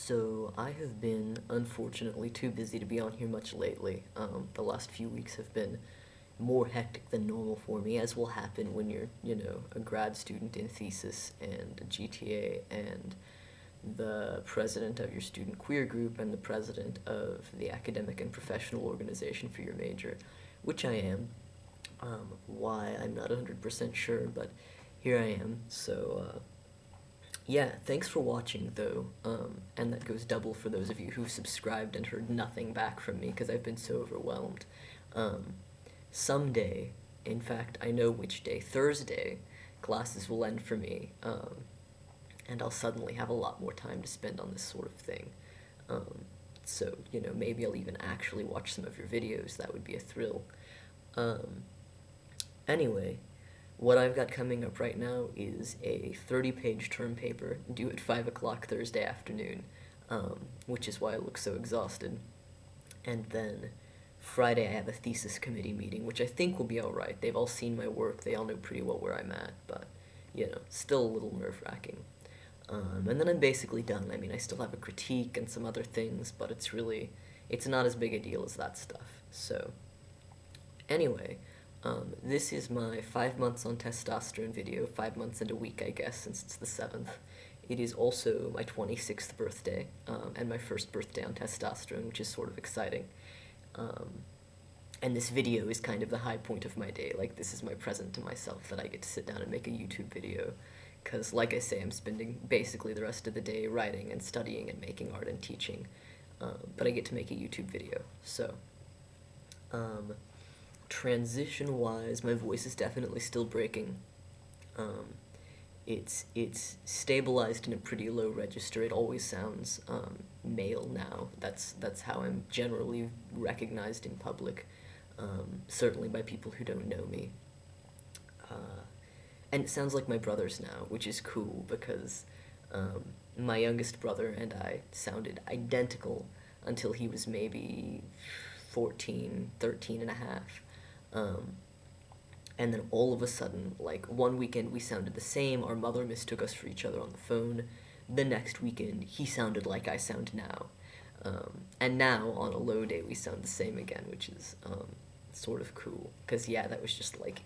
So I have been, unfortunately, too busy to be on here much lately. The last few weeks have been more hectic than normal for me, as will happen when you're, a grad student in thesis and a GTA and the president of your student queer group and the president of the academic and professional organization for your major, which I am. Why, I'm not 100% sure, but here I am. So, yeah, thanks for watching, though, and that goes double for those of you who've subscribed and heard nothing back from me because I've been so overwhelmed. Um, Someday, in fact, I know which day, Thursday, classes will end for me, and I'll suddenly have a lot more time to spend on this sort of thing. Um, so, maybe I'll even actually watch some of your videos. That would be a thrill. Um, Anyway, what I've got coming up right now is a 30-page term paper due at 5 o'clock Thursday afternoon, which is why I look so exhausted. And then Friday I have a thesis committee meeting, which I think will be alright. They've all seen my work, they all know pretty well where I'm at, but, still a little nerve-wracking. And then I'm basically done. I mean, I still have a critique and some other things, but it's not as big a deal as that stuff. So, anyway, this is my 5 months on testosterone video, 5 months and a week, I guess, since it's the 7th. It is also my 26th birthday, and my first birthday on testosterone, which is sort of exciting. Um, and this video is kind of the high point of my day. Like, this is my present to myself that I get to sit down and make a YouTube video. Because, like I say, I'm spending basically the rest of the day writing and studying and making art and teaching. But I get to make a YouTube video. So, transition-wise, my voice is definitely still breaking. Um, it's stabilized in a pretty low register. It always sounds male now. That's how I'm generally recognized in public, certainly by people who don't know me. And it sounds like my brother's now, which is cool because my youngest brother and I sounded identical until he was maybe 14, 13 and a half. And then all of a sudden, like, one weekend we sounded the same, our mother mistook us for each other on the phone. The next weekend, he sounded like I sound now. And now, on a low day, we sound the same again, which is sort of cool. Because, yeah, that was just like,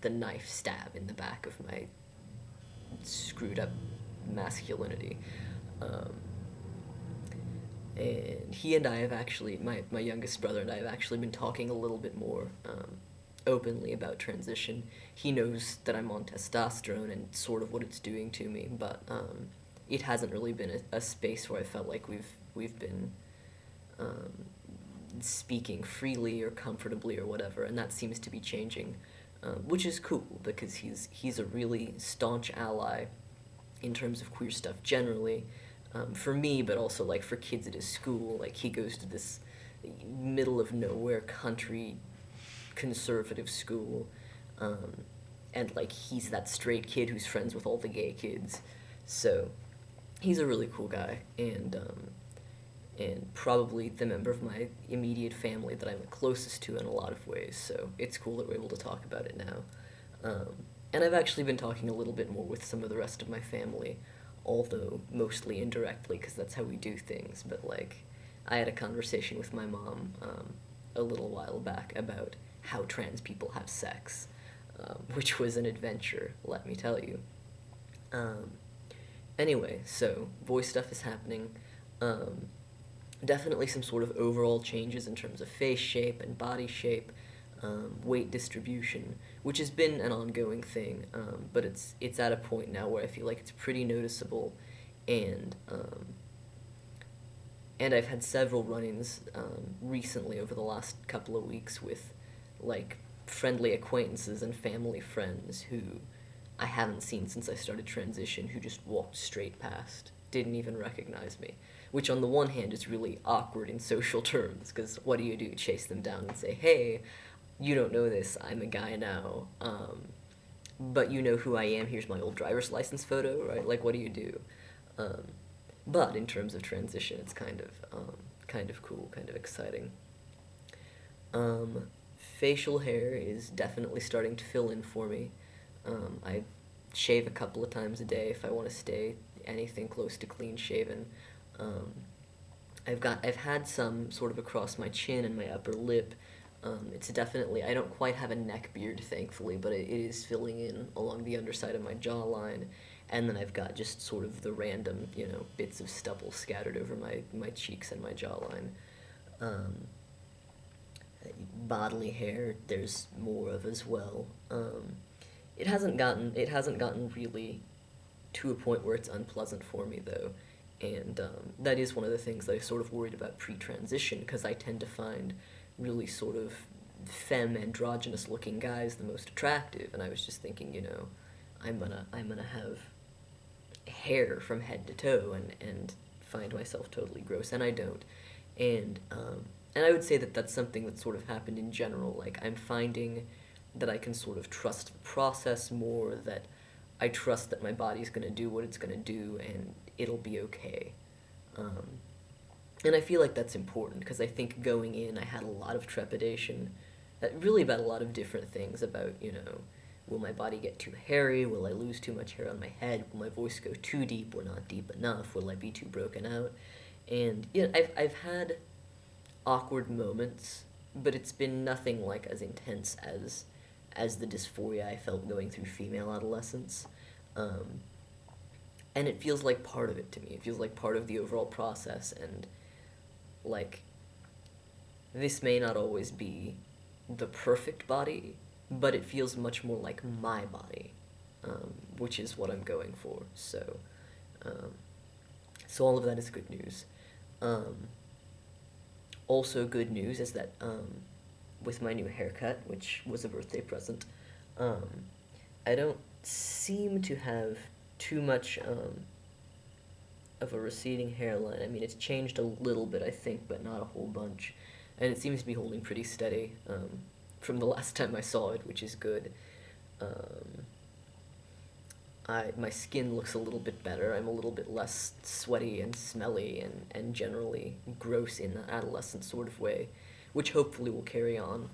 the knife stab in the back of my screwed up masculinity. And he and I have actually, my youngest brother and I have actually been talking a little bit more openly about transition. He knows that I'm on testosterone and sort of what it's doing to me, but it hasn't really been a space where I felt like we've been speaking freely or comfortably or whatever, and that seems to be changing, which is cool because he's a really staunch ally in terms of queer stuff generally, for me, but also like for kids at his school. Like, he goes to this middle of nowhere country conservative school, and like he's that straight kid who's friends with all the gay kids. So he's a really cool guy, and probably the member of my immediate family that I'm the closest to in a lot of ways. So it's cool that we're able to talk about it now. And I've actually been talking a little bit more with some of the rest of my family, although mostly indirectly because that's how we do things. But like, I had a conversation with my mom a little while back about how trans people have sex, which was an adventure, let me tell you. Anyway, so voice stuff is happening. Definitely some sort of overall changes in terms of face shape and body shape, weight distribution, which has been an ongoing thing, but it's at a point now where I feel like it's pretty noticeable, and I've had several run-ins recently over the last couple of weeks with like friendly acquaintances and family friends who I haven't seen since I started transition, who just walked straight past, didn't even recognize me. Which on the one hand is really awkward in social terms, because what do? Chase them down and say, hey, you don't know this, I'm a guy now, but you know who I am, here's my old driver's license photo, right? Like, what do you do? But in terms of transition, it's kind of cool, kind of exciting. Facial hair is definitely starting to fill in for me. I shave a couple of times a day if I want to stay anything close to clean shaven. Um, I've had some sort of across my chin and my upper lip. It's definitely, I don't quite have a neck beard, thankfully, but it is filling in along the underside of my jawline. And then I've got just sort of the random, bits of stubble scattered over my cheeks and my jawline. Um, Bodily hair, there's more of as well. It hasn't gotten really to a point where it's unpleasant for me though, and that is one of the things that I sort of worried about pre-transition, because I tend to find really sort of femme androgynous looking guys the most attractive, and I was just thinking, I'm gonna have hair from head to toe and find myself totally gross, and I don't, and I would say that that's something that sort of happened in general. Like, I'm finding that I can sort of trust the process more, that I trust that my body's gonna do what it's gonna do and it'll be okay. Um, and I feel like that's important, because I think going in, I had a lot of trepidation, really about a lot of different things about, will my body get too hairy? Will I lose too much hair on my head? Will my voice go too deep or not deep enough? Will I be too broken out? And, I've had awkward moments, but it's been nothing like as intense as the dysphoria I felt going through female adolescence. Um, and it feels like part of it to me. It feels like part of the overall process, and like, this may not always be the perfect body, but it feels much more like my body, which is what I'm going for. Um, so all of that is good news. Um, Also, good news is that with my new haircut, which was a birthday present, um, I don't seem to have too much of a receding hairline. I mean, it's changed a little bit, I think, but not a whole bunch. And it seems to be holding pretty steady from the last time I saw it, which is good. Um, my skin looks a little bit better. I'm a little bit less sweaty and smelly and generally gross in an adolescent sort of way, which hopefully will carry on.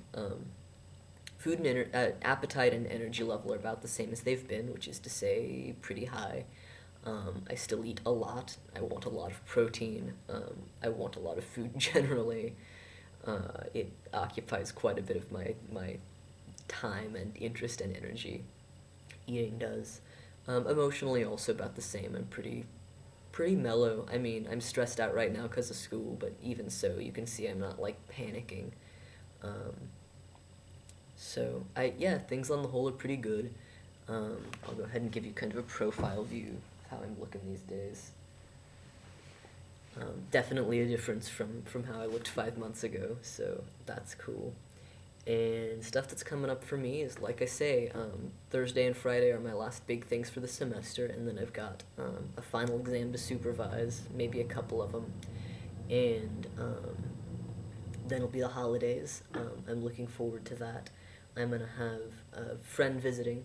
Food and appetite and energy level are about the same as they've been, which is to say, pretty high. I still eat a lot. I want a lot of protein. I want a lot of food generally. It occupies quite a bit of my time and interest and energy. Eating does. Emotionally, also about the same. I'm pretty mellow. I mean, I'm stressed out right now because of school, but even so, you can see I'm not like panicking. Um, things on the whole are pretty good. I'll go ahead and give you kind of a profile view of how I'm looking these days. Definitely a difference from how I looked 5 months ago, so that's cool. And stuff that's coming up for me is, like I say, Thursday and Friday are my last big things for the semester, and then I've got a final exam to supervise, maybe a couple of them, and then it'll be the holidays. I'm looking forward to that. I'm gonna have a friend visiting,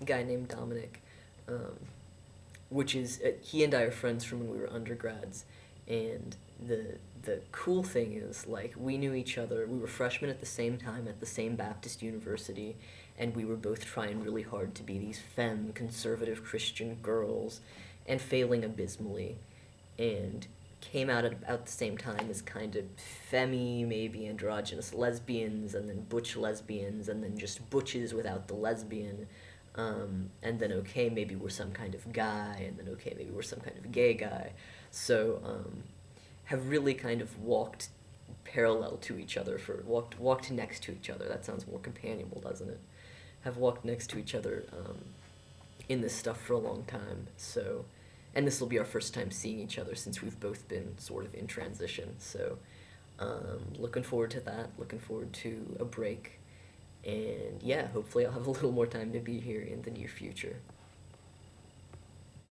a guy named Dominic, um, which is he and I are friends from when we were undergrads, and the cool thing is, like, we knew each other. We were freshmen at the same time at the same Baptist university, and we were both trying really hard to be these femme conservative Christian girls, and failing abysmally, and came out at about the same time as kind of femmy, maybe androgynous lesbians, and then butch lesbians, and then just butches without the lesbian. And then okay, maybe we're some kind of guy, and then okay, maybe we're some kind of gay guy. So have really kind of walked parallel to each other walked next to each other. That sounds more companionable, doesn't it? Have walked next to each other in this stuff for a long time. So, and this will be our first time seeing each other since we've both been sort of in transition. So, looking forward to that. Looking forward to a break. And yeah, hopefully I'll have a little more time to be here in the near future.